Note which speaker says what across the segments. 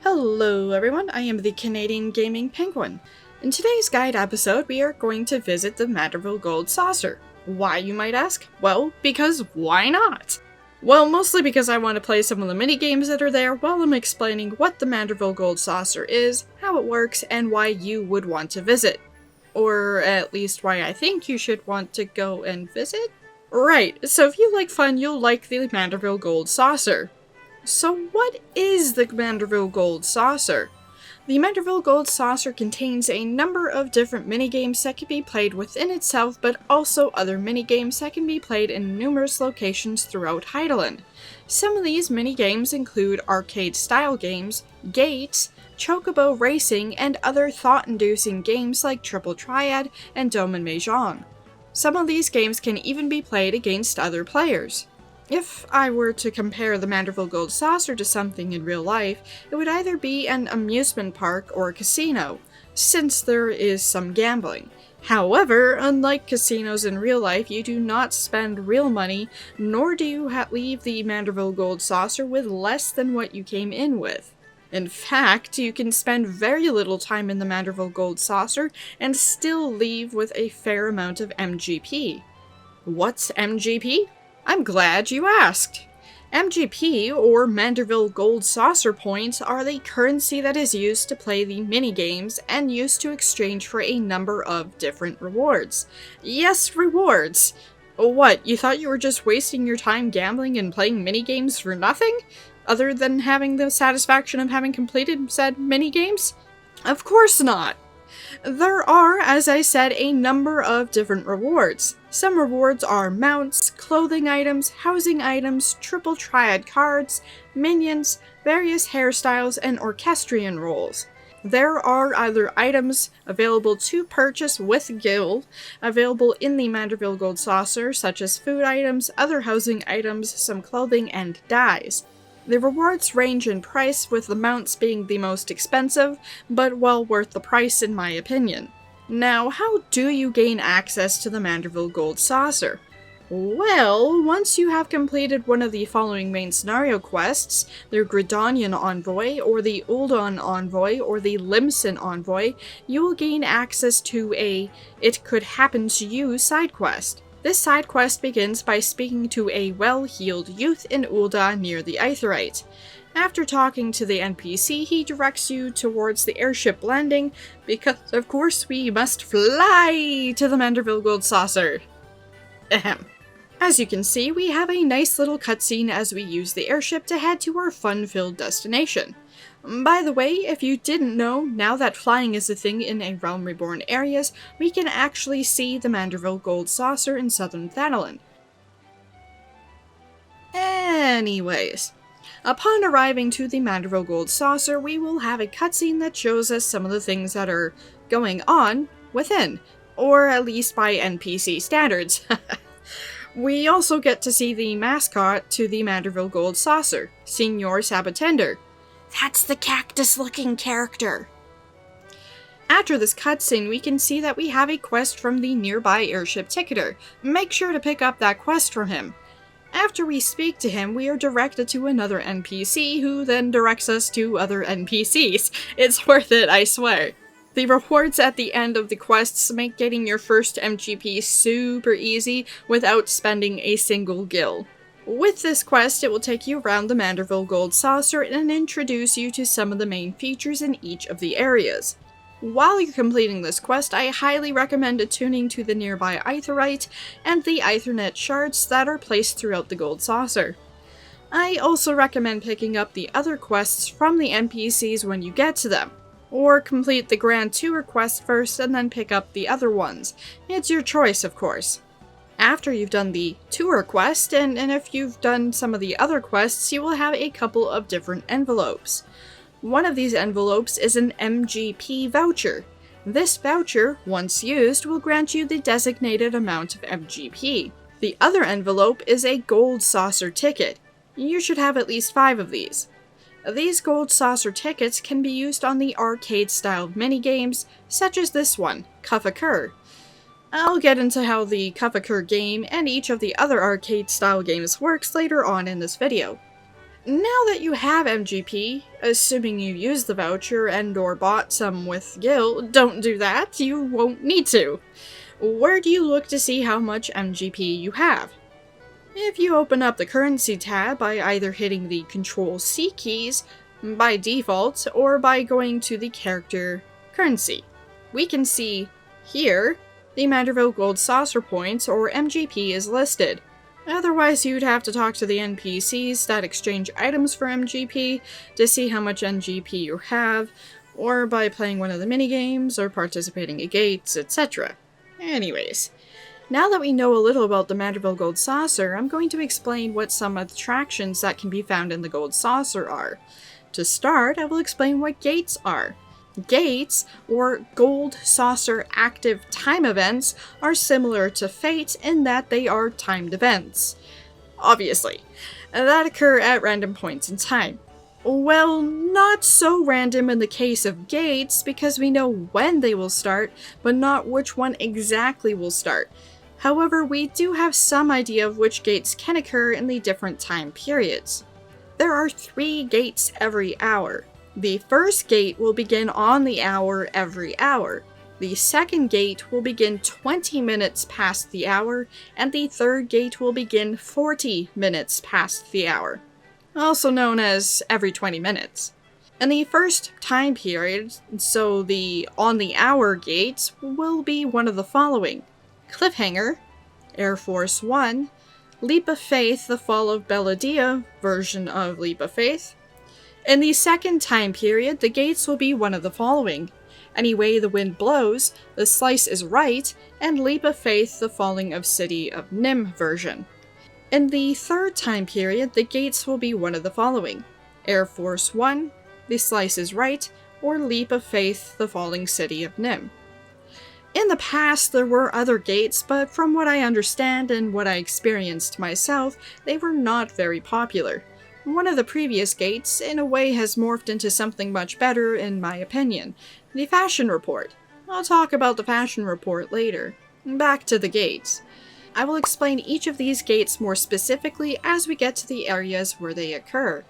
Speaker 1: Hello everyone, I am the Canadian Gaming Penguin. In today's guide episode, we are going to visit the Manderville Gold Saucer. Why, you might ask? Well, because why not? Well, mostly because I want to play some of the mini games that are there while I'm explaining what the Manderville Gold Saucer is, how it works, and why you would want to visit. Or at least why I think you should want to go and visit? Right, so if you like fun, you'll like the Manderville Gold Saucer. So what is the Manderville Gold Saucer? The Manderville Gold Saucer contains a number of different minigames that can be played within itself, but also other minigames that can be played in numerous locations throughout Heideland. Some of these minigames include arcade-style games, gates, chocobo racing, and other thought-inducing games like Triple Triad and Dome and Mahjong. Some of these games can even be played against other players. If I were to compare the Manderville Gold Saucer to something in real life, it would either be an amusement park or a casino, since there is some gambling. However, unlike casinos in real life, you do not spend real money, nor do you leave the Manderville Gold Saucer with less than what you came in with. In fact, you can spend very little time in the Manderville Gold Saucer and still leave with a fair amount of MGP. What's MGP? I'm glad you asked. MGP, or Manderville Gold Saucer Points, are the currency that is used to play the minigames and used to exchange for a number of different rewards. Yes, rewards! What, you thought you were just wasting your time gambling and playing minigames for nothing? Other than having the satisfaction of having completed said minigames? Of course not! There are, as I said, a number of different rewards. Some rewards are mounts, clothing items, housing items, triple triad cards, minions, various hairstyles, and orchestrion roles. There are other items available to purchase with guild, available in the Manderville Gold Saucer, such as food items, other housing items, some clothing, and dyes. The rewards range in price, with the mounts being the most expensive, but well worth the price in my opinion. Now, how do you gain access to the Manderville Gold Saucer? Well, once you have completed one of the following main scenario quests, the Gridonian Envoy, or the Uldon Envoy, or the Limson Envoy, you will gain access to a It Could Happen to You side quest. This side quest begins by speaking to a well-heeled youth in Ulda near the Aetheryte. After talking to the NPC, he directs you towards the airship landing, because of course we must fly to the Manderville Gold Saucer. Ahem. As you can see, we have a nice little cutscene as we use the airship to head to our fun-filled destination. By the way, if you didn't know, now that flying is a thing in a Realm Reborn areas, we can actually see the Manderville Gold Saucer in southern Thanaland. Anyways, upon arriving to the Manderville Gold Saucer, we will have a cutscene that shows us some of the things that are going on within, or at least by NPC standards. We also get to see the mascot to the Manderville Gold Saucer, Senor Sabatender. That's the cactus-looking character. After this cutscene, we can see that we have a quest from the nearby airship ticketer. Make sure to pick up that quest from him. After we speak to him, we are directed to another NPC, who then directs us to other NPCs. It's worth it, I swear. The rewards at the end of the quests make getting your first MGP super easy without spending a single gil. With this quest, it will take you around the Manderville Gold Saucer and introduce you to some of the main features in each of the areas. While you're completing this quest, I highly recommend attuning to the nearby Aetheryte and the Aethernet shards that are placed throughout the Gold Saucer. I also recommend picking up the other quests from the NPCs when you get to them, or complete the Grand Tour quest first and then pick up the other ones. It's your choice, of course. After you've done the tour quest, and if you've done some of the other quests, you will have a couple of different envelopes. One of these envelopes is an MGP voucher. This voucher, once used, will grant you the designated amount of MGP. The other envelope is a Gold Saucer ticket. You should have at least 5 of these. These Gold Saucer tickets can be used on the arcade-style minigames, such as this one, Cuff-a-Cur. I'll get into how the Cuff-a-Cur game and each of the other arcade-style games works later on in this video. Now that you have MGP, assuming you used the voucher and or bought some with Gil, don't do that, you won't need to. Where do you look to see how much MGP you have? If you open up the currency tab by either hitting the Control-C keys by default or by going to the character currency, we can see here the Manderville Gold Saucer Points or MGP is listed. Otherwise, you'd have to talk to the NPCs that exchange items for MGP to see how much MGP you have, or by playing one of the minigames or participating in gates, etc. Anyways, now that we know a little about the Manderville Gold Saucer, I'm going to explain what some attractions that can be found in the Gold Saucer are. To start, I will explain what gates are. Gates, or Gold Saucer active time events, are similar to Fate in that they are timed events. Obviously, that occur at random points in time. Well, not so random in the case of gates, because we know when they will start, but not which one exactly will start. However, we do have some idea of which gates can occur in the different time periods. There are 3 gates every hour. The first gate will begin on the hour every hour. The second gate will begin 20 minutes past the hour, and the third gate will begin 40 minutes past the hour, also known as every 20 minutes. In the first time period, so the on the hour gates will be one of the following: Cliffhanger, Air Force 1, Leap of Faith, the Fall of Belladia version of Leap of Faith. In the second time period, the gates will be one of the following: Any Way the Wind Blows, The Slice is Right, and Leap of Faith, the Falling of City of Nim version. In the third time period, the gates will be one of the following: Air Force 1, The Slice is Right, or Leap of Faith, the Falling City of Nim. In the past, there were other gates, but from what I understand and what I experienced myself, they were not very popular. One of the previous gates, in a way, has morphed into something much better, in my opinion: the Fashion Report. I'll talk about the Fashion Report later. Back to the gates. I will explain each of these gates more specifically as we get to the areas where they occur.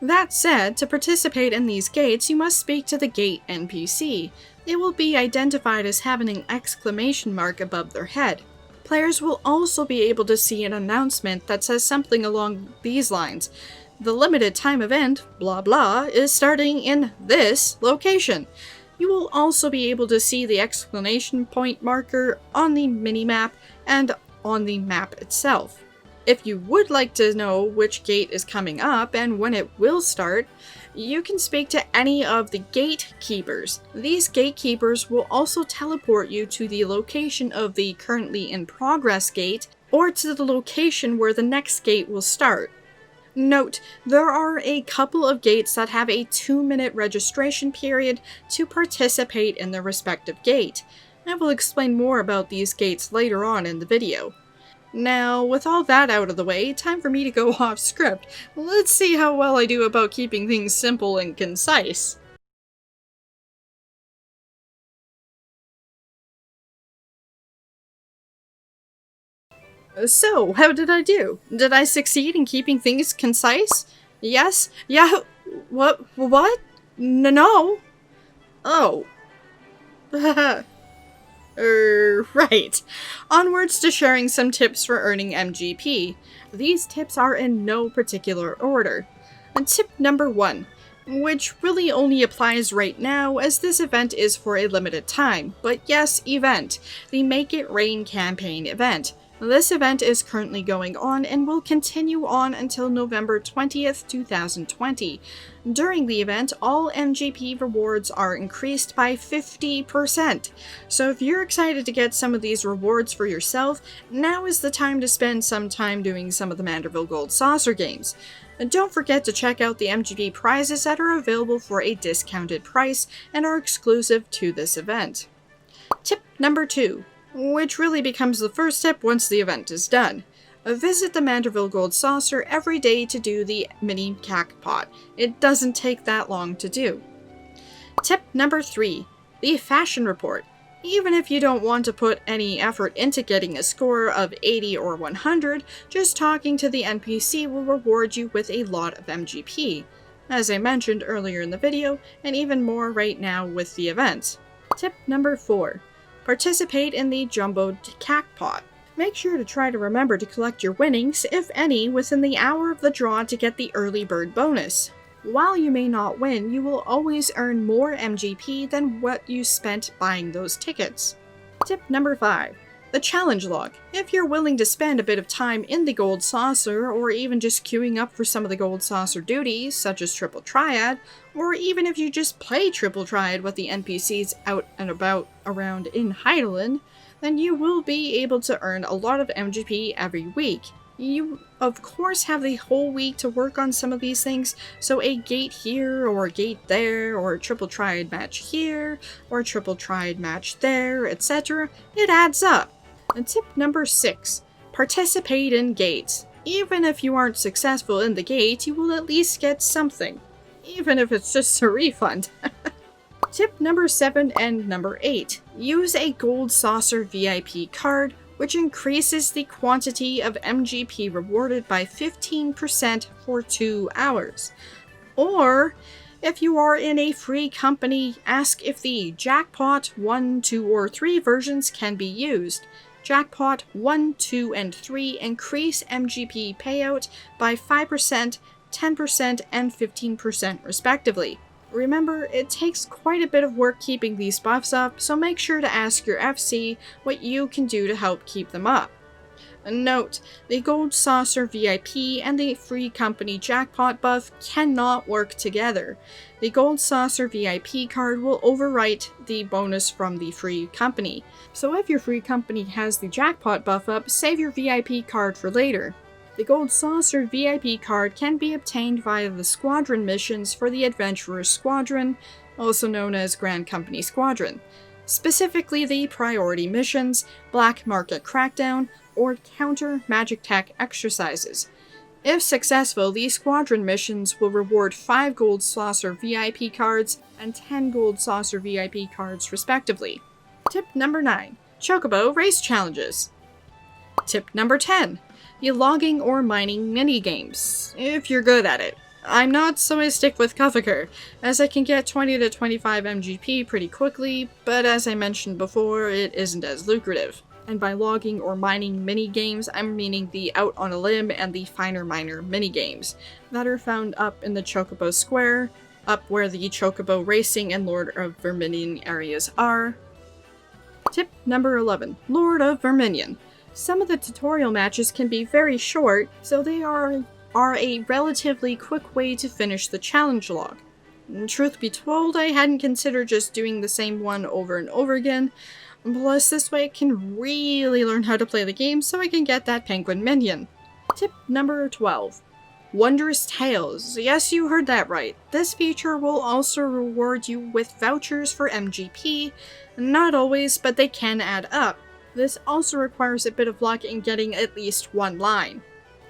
Speaker 1: That said, to participate in these gates, you must speak to the gate NPC. They will be identified as having an exclamation mark above their head. Players will also be able to see an announcement that says something along these lines: The limited time event, blah blah, is starting in this location. You will also be able to see the exclamation point marker on the minimap and on the map itself. If you would like to know which gate is coming up and when it will start, you can speak to any of the gatekeepers. These gatekeepers will also teleport you to the location of the currently in progress gate, or to the location where the next gate will start. Note, there are a couple of gates that have a 2-minute registration period to participate in their respective gate. I will explain more about these gates later on in the video. Now, with all that out of the way, time for me to go off script. Let's see how well I do about keeping things simple and concise. So, how did I do? Did I succeed in keeping things concise? Yes? Yeah? What? No? Oh. Right. Onwards to sharing some tips for earning MGP. These tips are in no particular order. And tip number 1, which really only applies right now as this event is for a limited time, but yes, event, the Make It Rain campaign event. This event is currently going on and will continue on until November 20th, 2020. During the event, all MGP rewards are increased by 50%. So if you're excited to get some of these rewards for yourself, now is the time to spend some time doing some of the Manderville Gold Saucer games. And don't forget to check out the MGP prizes that are available for a discounted price and are exclusive to this event. Tip number 2. Which really becomes the first step once the event is done. Visit the Manderville Gold Saucer every day to do the mini jackpot. It doesn't take that long to do. Tip number 3. The Fashion Report. Even if you don't want to put any effort into getting a score of 80 or 100, just talking to the NPC will reward you with a lot of MGP, as I mentioned earlier in the video, and even more right now with the event. Tip number 4. Participate in the Jumbo Jackpot. Make sure to try to remember to collect your winnings, if any, within the hour of the draw to get the early bird bonus. While you may not win, you will always earn more MGP than what you spent buying those tickets. Tip number 5. The challenge log. If you're willing to spend a bit of time in the Gold Saucer, or even just queuing up for some of the Gold Saucer duties, such as Triple Triad, or even if you just play Triple Triad with the NPCs out and about around in Heidelin, then you will be able to earn a lot of MGP every week. You, of course, have the whole week to work on some of these things, so a gate here, or a gate there, or a Triple Triad match here, or a Triple Triad match there, etc. It adds up. And tip number 6. Participate in gates. Even if you aren't successful in the gate, you will at least get something. Even if it's just a refund. Tip number 7 and number 8. Use a Gold Saucer VIP card, which increases the quantity of MGP rewarded by 15% for 2 hours. Or, if you are in a free company, ask if the Jackpot 1, 2, or 3 versions can be used. Jackpot 1, 2, and 3 increase MGP payout by 5%, 10%, and 15% respectively. Remember, it takes quite a bit of work keeping these buffs up, so make sure to ask your FC what you can do to help keep them up. Note, the Gold Saucer VIP and the Free Company Jackpot buff cannot work together. The Gold Saucer VIP card will overwrite the bonus from the Free Company, so if your Free Company has the Jackpot buff up, save your VIP card for later. The Gold Saucer VIP card can be obtained via the Squadron missions for the Adventurer Squadron, also known as Grand Company Squadron. Specifically the Priority Missions, Black Market Crackdown, or Counter Magic Tech exercises. If successful, these Squadron missions will reward 5 Gold Saucer VIP cards and 10 Gold Saucer VIP cards respectively. Tip number 9. Chocobo Race Challenges. Tip number 10. The logging or mining minigames, if you're good at it. I'm not, so I stick with Kuffaker, as I can get 20 to 25 MGP pretty quickly, but as I mentioned before, it isn't as lucrative. And by logging or mining minigames, I'm meaning the Out on a Limb and the Finer Miner minigames, that are found up in the Chocobo Square, up where the Chocobo Racing and Lord of Verminion areas are. Tip number 11. Lord of Verminion. Some of the tutorial matches can be very short, so they are a relatively quick way to finish the challenge log. Truth be told, I hadn't considered just doing the same one over and over again, plus this way I can really learn how to play the game so I can get that penguin minion. Tip number 12. Wondrous Tales. Yes, you heard that right. This feature will also reward you with vouchers for MGP. Not always, but they can add up. This also requires a bit of luck in getting at least one line.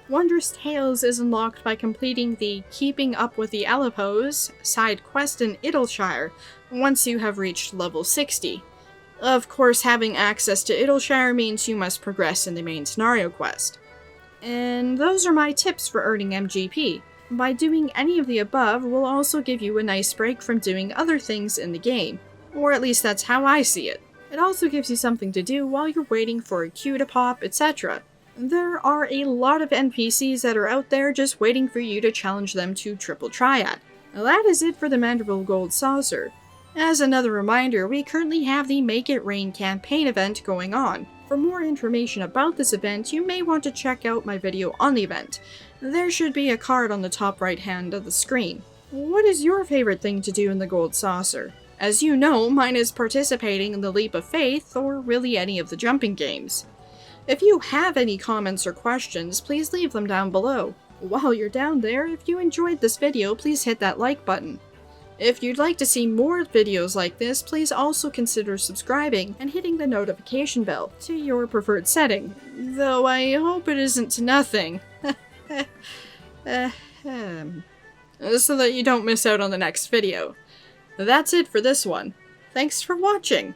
Speaker 1: Wondrous Tales is unlocked by completing the Keeping Up with the Alipos side quest in Idleshire once you have reached level 60. Of course, having access to Idleshire means you must progress in the main scenario quest. And those are my tips for earning MGP. By doing any of the above will also give you a nice break from doing other things in the game, or at least that's how I see it. It also gives you something to do while you're waiting for a queue to pop, etc. There are a lot of NPCs that are out there just waiting for you to challenge them to Triple Triad. Now that is it for the Manderville Gold Saucer. As another reminder, we currently have the Make It Rain campaign event going on. For more information about this event, you may want to check out my video on the event. There should be a card on the top right hand of the screen. What is your favorite thing to do in the Gold Saucer? As you know, mine is participating in the Leap of Faith, or really any of the jumping games. If you have any comments or questions, please leave them down below. While you're down there, if you enjoyed this video, please hit that like button. If you'd like to see more videos like this, please also consider subscribing and hitting the notification bell to your preferred setting, though I hope it isn't to nothing. So that you don't miss out on the next video. That's it for this one. Thanks for watching!